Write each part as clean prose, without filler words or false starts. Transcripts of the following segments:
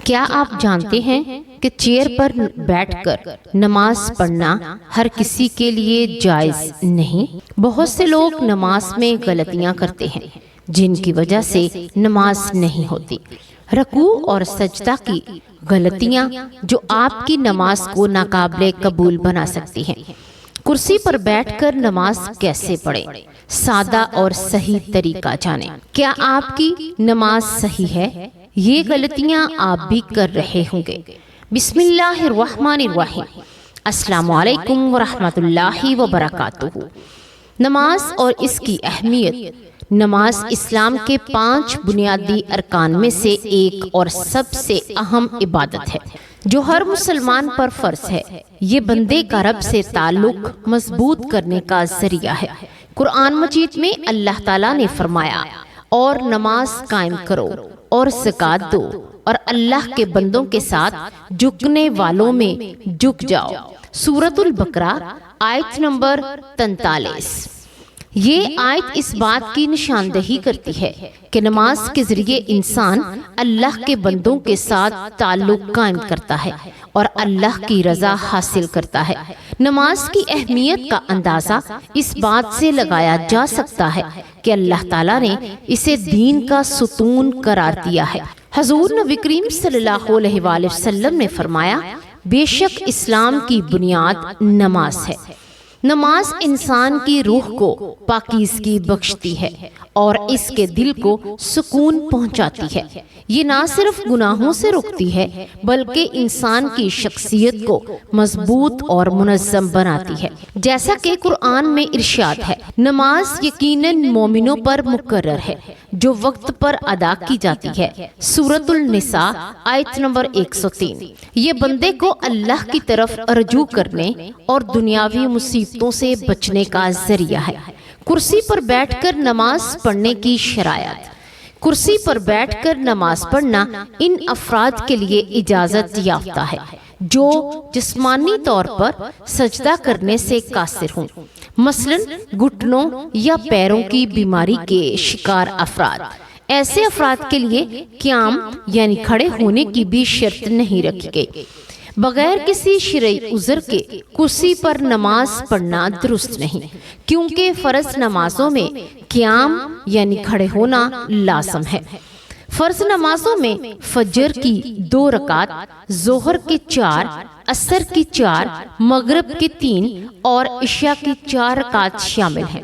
کیا آپ جانتے ہیں کہ چیئر پر بیٹھ کر نماز پڑھنا ہر کسی کے لیے جائز نہیں؟ بہت سے لوگ نماز میں غلطیاں کرتے ہیں جن کی وجہ سے نماز نہیں ہوتی۔ رکوع اور سجدہ کی غلطیاں جو آپ کی نماز کو ناقابل قبول بنا سکتی ہیں۔ کرسی پر بیٹھ کر نماز کیسے پڑھیں؟ سادہ اور صحیح طریقہ جانیں۔ کیا آپ کی نماز صحیح ہے؟ یہ غلطیاں آپ بھی کر رہے ہوں گے۔ بسم اللہ الرحمن الرحیم۔ السلام علیکم ورحمۃ اللہ وبرکاتہ۔ نماز اور اس کی اہمیت۔ نماز اسلام کے 5 بنیادی ارکان میں سے ایک اور سب سے اہم عبادت ہے جو ہر مسلمان پر فرض ہے۔ یہ بندے کا رب سے تعلق مضبوط کرنے کا ذریعہ ہے۔ قرآن مجید میں اللہ تعالیٰ نے فرمایا، اور نماز قائم کرو اور زکوٰۃ دو اور اللہ کے بندوں کے ساتھ جھکنے والوں میں جھک جاؤ۔ سورۃ البقرہ آیت نمبر 43۔ یہ آیت اس بات کی نشاندہی کرتی ہے کہ نماز کے ذریعے انسان اللہ کے بندوں کے ساتھ تعلق قائم کرتا ہے اور اللہ کی رضا حاصل کرتا ہے۔ نماز کی اہمیت کا اندازہ اس بات سے لگایا جا سکتا ہے کہ اللہ تعالیٰ نے اسے دین کا ستون قرار دیا ہے۔ حضور نبی کریم صلی اللہ علیہ وآلہ وسلم نے فرمایا، بے شک اسلام کی بنیاد نماز ہے۔ نماز انسان کی روح کو پاکیزگی بخشتی ہے اور اس کے دل کو سکون پہنچاتی ہے۔ یہ نہ صرف گناہوں سے روکتی ہے بلکہ انسان کی شخصیت کو مضبوط اور منظم بناتی ہے۔ جیسا کہ قرآن میں ارشاد ہے، نماز یقیناً مومنوں پر مقرر ہے جو وقت پر ادا کی جاتی ہے۔ سورۃ النساء آیت نمبر 103۔ یہ بندے کو اللہ کی طرف رجوع کرنے اور دنیاوی مصیبتوں سے بچنے کا ذریعہ ہے۔ کرسی پر بیٹھ کر نماز پڑھنے کی شرائط۔ کرسی پر بیٹھ کر نماز پڑھنا ان افراد کے لیے اجازت یافتہ ہے جو جسمانی طور پر سجدہ کرنے سے قاصر ہوں، مثلاً گھٹنوں یا پیروں کی بیماری کے شکار افراد۔ ایسے افراد کے لیے قیام یعنی کھڑے ہونے کی بھی شرط نہیں رکھی گئی۔ بغیر کسی شرعی عذر کے کرسی پر نماز پڑھنا درست نہیں، کیونکہ فرض نمازوں میں قیام یعنی کھڑے ہونا لازم ہے۔ فرض نمازوں میں فجر کی 2 رکعت، ظہر کی 4، عصر کی 4، مغرب کی 3 اور عشاء کی 4 رکعت شامل ہیں۔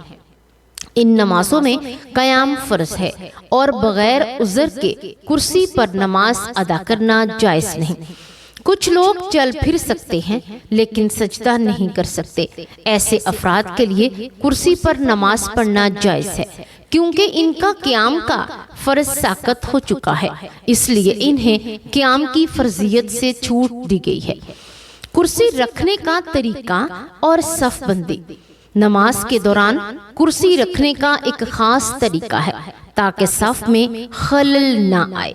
ان نمازوں میں قیام فرض ہے اور بغیر عذر کے کرسی پر نماز ادا کرنا جائز نہیں۔ کچھ لوگ چل پھر سکتے ہیں لیکن سجدہ نہیں کر سکتے۔ ایسے افراد کے لیے کرسی پر نماز پڑھنا جائز ہے کیونکہ ان کا قیام کا فرض ساقط ہو چکا ہے، اس لیے انہیں قیام کی فرضیت سے چھوٹ دی گئی ہے۔ کرسی رکھنے کا طریقہ اور صف بندی۔ نماز کے دوران کرسی رکھنے کا ایک خاص طریقہ ہے تاکہ صف میں خلل نہ آئے۔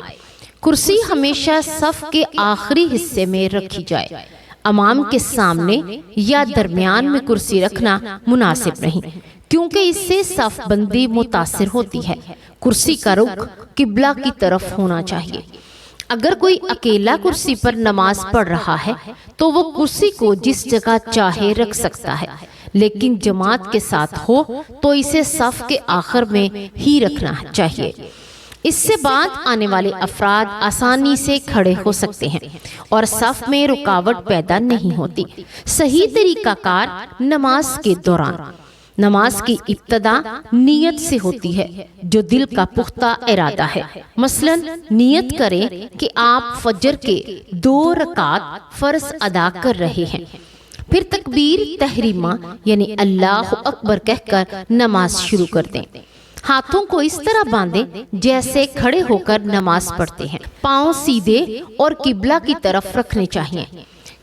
کرسی ہمیشہ صف کے آخری حصے میں رکھی جائے۔ امام کے سامنے یا درمیان میں کرسی رکھنا مناسب نہیں کیونکہ اس سے صف بندی متاثر ہوتی ہے۔ کرسی کا رخ قبلہ کی طرف ہونا چاہیے۔ اگر کوئی اکیلا کرسی پر نماز پڑھ رہا ہے تو وہ کرسی کو جس جگہ چاہے رکھ سکتا ہے، لیکن جماعت کے ساتھ ہو تو اسے صف کے آخر میں ہی رکھنا چاہیے۔ اس سے بعد آنے والے افراد آسانی سے کھڑے ہو سکتے ہیں اور صف میں رکاوٹ پیدا نہیں ہوتی۔ صحیح طریقہ کار نماز کے دوران۔ نماز کی ابتدا نیت سے ہوتی ہے جو دل کا پختہ ارادہ ہے۔ مثلاً نیت کریں کہ آپ فجر کے 2 رکعت فرض ادا کر رہے ہیں، پھر تکبیر تحریمہ یعنی اللہ اکبر کہہ کر نماز شروع کر دیں۔ ہاتھوں کو اس طرح باندھیں جیسے کھڑے ہو کر نماز پڑھتے ہیں۔ پاؤں سیدھے اور قبلہ کی طرف رکھنے چاہیے۔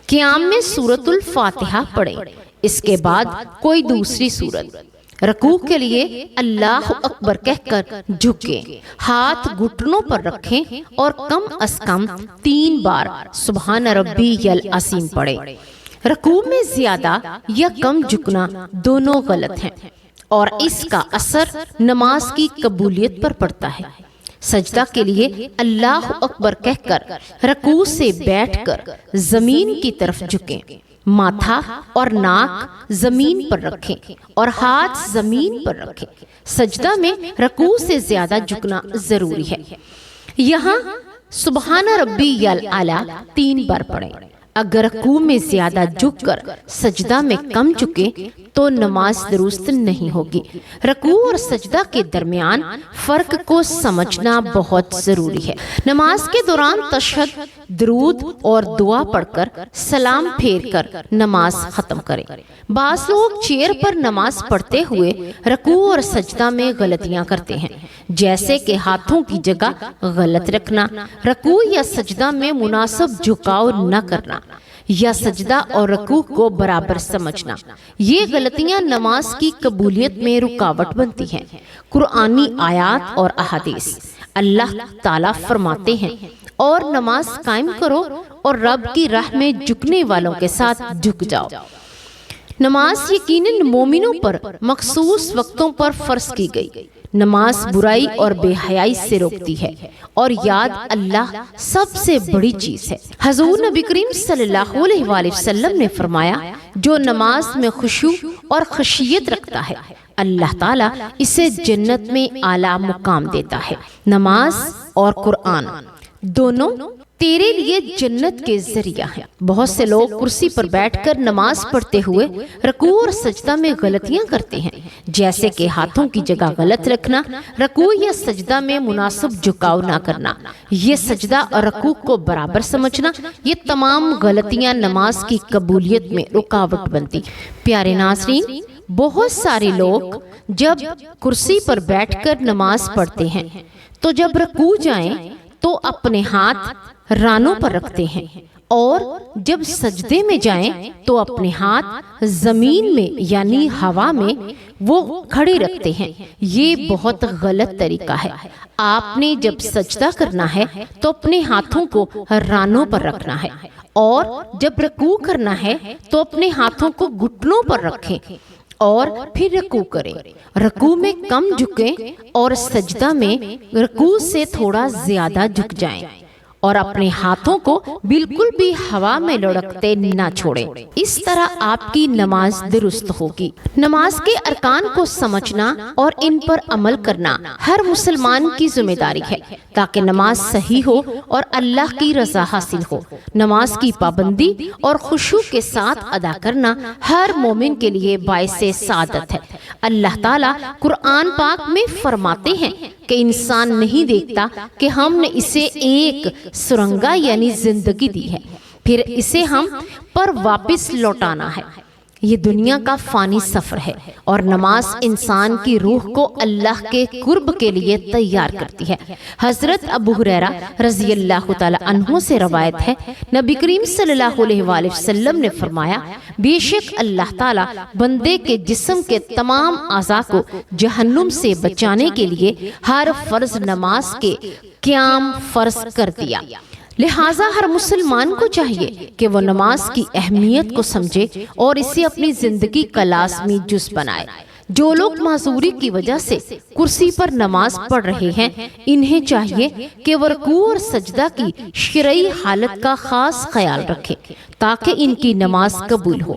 قیام میں سورۃ الفاتحہ پڑھیں، اس کے بعد کوئی دوسری سورت۔ رکوع کے لیے اللہ اکبر کہہ کر جھکیں، ہاتھ گھٹنوں پر رکھیں اور کم از کم 3 بار سبحان ربی العظیم پڑھیں۔ رکوع میں زیادہ یا کم جھکنا دونوں غلط ہیں اور اس کا اثر نماز کی قبولیت پر پڑتا ہے۔ سجدہ کے لیے اللہ اکبر کہہ کر رکوع سے بیٹھ کر زمین کی طرف جھکیں، ماتھا اور ناک زمین پر رکھیں اور ہاتھ زمین پر رکھیں۔ سجدہ میں رکوع سے زیادہ جھکنا ضروری ہے۔ یہاں سبحان ربی الاعلیٰ 3 بار پڑھیں۔ اگر رکوع میں زیادہ جھک کر سجدہ میں کم جھکیں تو نماز درست نہیں ہوگی۔ رکوع اور سجدہ کے درمیان فرق کو سمجھنا بہت ضروری ہے۔ نماز کے دوران تشہد، درود اور دعا پڑھ کر سلام پھیر کر نماز ختم کریں۔ بعض لوگ چیئر پر نماز پڑھتے ہوئے رکوع اور سجدہ میں غلطیاں کرتے ہیں، جیسے کہ ہاتھوں کی جگہ غلط رکھنا، رکوع یا سجدہ میں مناسب جھکاؤ نہ کرنا، یا سجدہ اور رکوع کو برابر سمجھنا۔ یہ غلطیاں نماز کی قبولیت میں رکاوٹ بنتی ہیں۔ قرآنی آیات اور احادیث: اللہ تعالیٰ فرماتے ہیں، اور نماز قائم کرو اور رب کی راہ میں جھکنے والوں کے ساتھ جھک جاؤ۔ نماز یقیناً مومنوں پر مخصوص وقتوں پر فرض کی گئی۔ نماز برائی اور بے حیائی سے روکتی ہے، اور یاد اللہ سب سے بڑی چیز ہے۔ حضور نبی کریم صلی اللہ علیہ وآلہ وسلم نے فرمایا، جو نماز میں خشوع اور خشیت رکھتا ہے اللہ تعالیٰ اسے جنت میں اعلیٰ مقام دیتا ہے۔ نماز اور قرآن دونوں تیرے لیے جنت کے ذریعہ ہیں۔ بہت سے لوگ کرسی پر بیٹھ کر نماز پڑھتے ہوئے رکوع اور سجدہ میں غلطیاں کرتے ہیں، جیسے کہ ہاتھوں کی جگہ غلط رکھنا، رکوع یا سجدہ میں مناسب جھکاؤ نہ کرنا، یہ سجدہ اور رکوع کو برابر سمجھنا۔ یہ تمام غلطیاں نماز کی قبولیت میں رکاوٹ بنتی۔ پیارے ناظرین، بہت سارے لوگ جب کرسی پر بیٹھ کر نماز پڑھتے ہیں تو جب رکوع جائیں تو اپنے ہاتھ رانوں پر رکھتے ہیں، اور جب سجدے میں جائیں تو اپنے ہاتھ زمین میں یعنی ہوا میں وہ کھڑے رکھتے ہیں۔ یہ بہت غلط طریقہ ہے۔ آپ نے جب سجدہ کرنا ہے تو اپنے ہاتھوں کو رانوں پر رکھنا ہے، اور جب رکوع کرنا ہے تو اپنے ہاتھوں کو گھٹنوں پر رکھیں اور پھر رکوع کریں۔ رکوع میں کم جھکیں اور سجدہ میں رکوع سے تھوڑا زیادہ جھک جائیں، اور اپنے ہاتھوں کو بالکل بھی ہوا میں لڑکتے نہ چھوڑیں۔ اس طرح آپ کی نماز درست ہوگی۔ نماز کے ارکان کو سمجھنا اور ان پر عمل کرنا ہر مسلمان کی ذمہ داری ہے، تاکہ نماز صحیح ہو اور اللہ کی رضا حاصل ہو۔ نماز کی پابندی اور خشوع کے ساتھ ادا کرنا ہر مومن کے لیے باعث سعادت ہے۔ اللہ تعالیٰ قرآن پاک میں فرماتے ہیں کہ انسان نہیں دیکھتا کہ ہم نے اسے ایک سرنگا یعنی زندگی دی ہے، پھر اسے ہم پر واپس لوٹانا ہے۔ یہ دنیا کا فانی سفر ہے، اور نماز انسان کی روح کو اللہ کے قرب کے لیے تیار کرتی ہے۔ حضرت ابو ہریرہ رضی اللہ تعالی عنہ سے روایت ہے، نبی کریم صلی اللہ علیہ وآلہ وسلم نے فرمایا، بے شک اللہ تعالی بندے کے جسم کے تمام اعضاء کو جہنم سے بچانے کے لیے ہر فرض نماز کے قیام فرض کر دیا۔ لہٰذا ہر مسلمان کو چاہیے کہ وہ نماز کی اہمیت کو سمجھے اور اسے اپنی زندگی کا لازمی جز بنائے۔ جو لوگ معذوری کی وجہ سے کرسی پر نماز پڑھ رہے ہیں، انہیں چاہیے کہ وہ رکوع اور سجدہ کی شرعی حالت کا خاص خیال رکھیں تاکہ ان کی نماز قبول ہو۔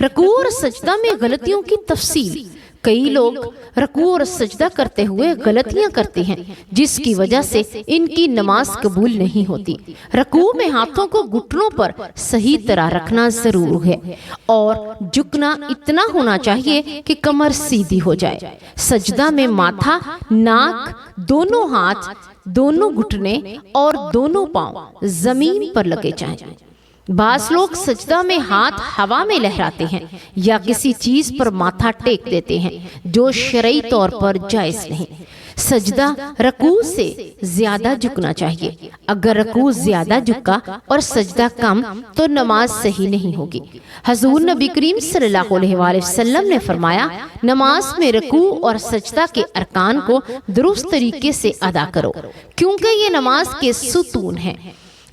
رکوع اور سجدہ میں غلطیوں کی تفصیل: کئی لوگ رکوع اور سجدہ کرتے ہوئے غلطیاں کرتے ہیں، جس کی وجہ سے ان کی نماز قبول نہیں ہوتی۔ رکوع میں ہاتھوں کو گھٹنوں پر صحیح طرح رکھنا ضرور ہے، اور جھکنا اتنا ہونا چاہیے کہ کمر سیدھی ہو جائے۔ سجدہ میں ماتھا، ناک، دونوں ہاتھ، دونوں گھٹنے اور دونوں پاؤں زمین پر لگے جائیں۔ بعض لوگ سجدہ میں ہاتھ ہوا میں لہراتے ہیں یا کسی چیز پر ماتھا ٹیک دیتے ہیں، جو شرعی طور پر جائز نہیں۔ سجدہ رکوع سے زیادہ جھکنا چاہیے۔ اگر رکوع زیادہ جھکا اور سجدہ کم تو نماز صحیح نہیں ہوگی۔ حضور نبی کریم صلی اللہ علیہ وآلہ وسلم نے فرمایا، نماز میں رکوع اور سجدہ کے ارکان کو درست طریقے سے ادا کرو، کیونکہ یہ نماز کے ستون ہیں۔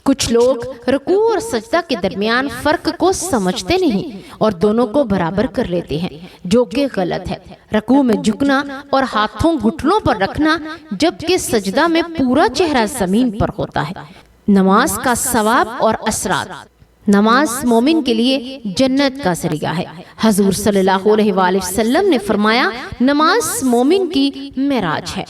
کچھ لوگ رکوع اور سجدہ کے درمیان فرق کو سمجھتے نہیں اور دونوں کو برابر کر لیتے ہیں، جو کہ غلط ہے۔ رکوع میں جھکنا اور ہاتھوں گھٹنوں پر رکھنا، جبکہ سجدہ میں پورا چہرہ زمین پر ہوتا ہے۔ نماز کا ثواب اور اثرات۔ نماز مومن کے لیے جنت کا ذریعہ ہے۔ حضور صلی اللہ علیہ وآلہ وسلم نے فرمایا، نماز مومن کی معراج ہے۔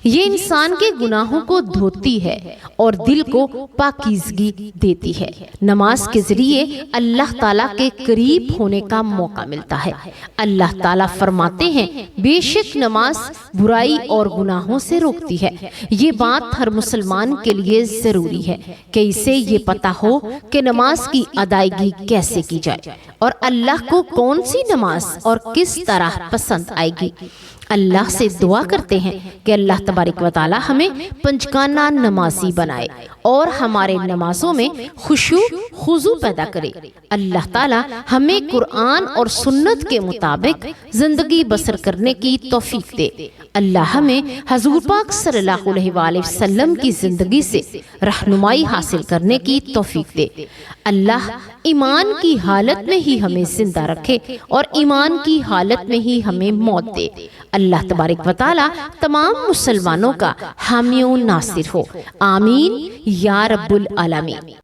یہ انسان کے گناہوں کو دھوتی ہے اور دل کو پاکیزگی دیتی ہے۔ نماز کے ذریعے اللہ تعالیٰ کے قریب ہونے کا موقع ملتا ہے۔ اللہ تعالیٰ فرماتے ہیں، بے شک نماز برائی اور گناہوں سے روکتی ہے۔ یہ بات ہر مسلمان کے لیے ضروری ہے کہ اسے یہ پتہ ہو کہ نماز کی ادائیگی کیسے کی جائے اور اللہ کو کون سی نماز اور کس طرح پسند آئے گی۔ اللہ سے دعا کرتے ہیں کہ اللہ تبارک و تعالی ہمیں پنجگانہ نمازی بنائے اور ہمارے نمازوں میں خشوع خضوع پیدا کرے۔ اللہ تعالی ہمیں قرآن اور سنت کے مطابق زندگی بسر کرنے کی توفیق دے۔ اللہ ہمیں حضور پاک صلی اللہ علیہ وآلہ وسلم کی زندگی سے رہنمائی حاصل کرنے کی توفیق دے۔ اللہ ایمان کی حالت میں ہی ہمیں زندہ رکھے اور ایمان کی حالت میں ہی ہمیں موت دے۔ اللہ تبارک و تعالی تمام مسلمانوں کا حامی و ناصر ہو، آمین یا رب العالمین۔